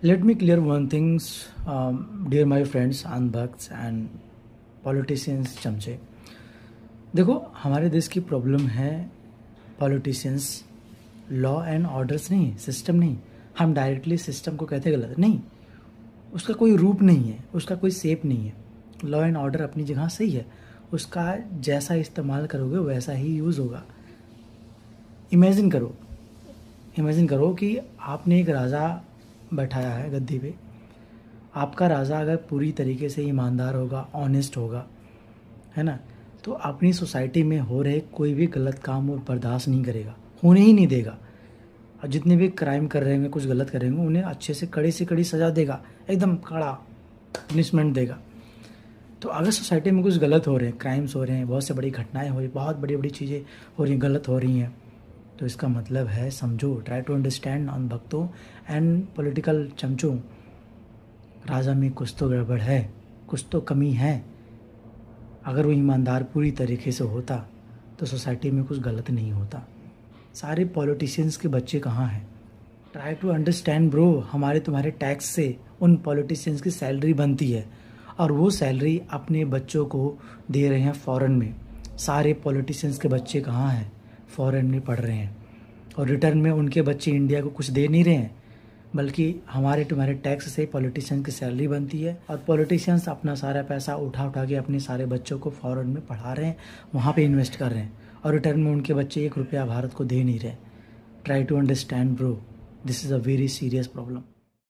Let me clear one things, dear my friends, अंधभक्ts and politicians चमचे। देखो, हमारे देश की प्रॉब्लम है पॉलिटिशियंस, लॉ एंड ऑर्डर्स नहीं, सिस्टम नहीं। हम डायरेक्टली सिस्टम को कहते गलत नहीं, उसका कोई रूप नहीं है, उसका कोई शेप नहीं है। लॉ एंड ऑर्डर अपनी जगह सही है, उसका जैसा इस्तेमाल करोगे वैसा ही यूज़ होगा। इमेजिन करो कि आपने एक राज़ा बैठाया है गद्दी पे। आपका राजा अगर पूरी तरीके से ईमानदार होगा, ऑनेस्ट होगा, है ना, तो अपनी सोसाइटी में हो रहे कोई भी गलत काम वो बर्दाश्त नहीं करेगा, होने ही नहीं देगा। और जितने भी क्राइम कर रहे होंगे, कुछ गलत कर रहे होंगे, उन्हें अच्छे से कड़ी सज़ा देगा, एकदम कड़ा पनिशमेंट देगा। तो अगर सोसाइटी में कुछ गलत हो रहे हैं, क्राइम्स हो रहे हैं, बहुत से बड़ी घटनाएं हो रही, बहुत बड़ी बड़ी चीज़ें हो रही हैं, गलत हो रही हैं, तो इसका मतलब है, समझो, ट्राई टू अंडरस्टैंड अंधभक्तों एंड पॉलिटिकल चमचों, राजा में कुछ तो गड़बड़ है, कुछ तो कमी है। अगर वो ईमानदार पूरी तरीके से होता तो सोसाइटी में कुछ गलत नहीं होता। सारे पॉलिटिशियंस के बच्चे कहाँ हैं? ट्राई टू अंडरस्टैंड ब्रो, हमारे तुम्हारे टैक्स से उन पॉलिटिशियंस की सैलरी बनती है, और वो सैलरी अपने बच्चों को दे रहे हैं फॉरेन में। सारे पॉलिटिशियंस के बच्चे कहाँ हैं? फॉरेन में पढ़ रहे हैं, और रिटर्न में उनके बच्चे इंडिया को कुछ दे नहीं रहे हैं, बल्कि हमारे तुम्हारे टैक्स से पॉलिटिशियन की सैलरी बनती है, और पॉलिटिशियंस अपना सारा पैसा उठा के अपने सारे बच्चों को फॉरेन में पढ़ा रहे हैं, वहाँ पे इन्वेस्ट कर रहे हैं, और रिटर्न में उनके बच्चे 1 रुपया भारत को दे नहीं रहे। Try to understand bro, this is a very serious problem.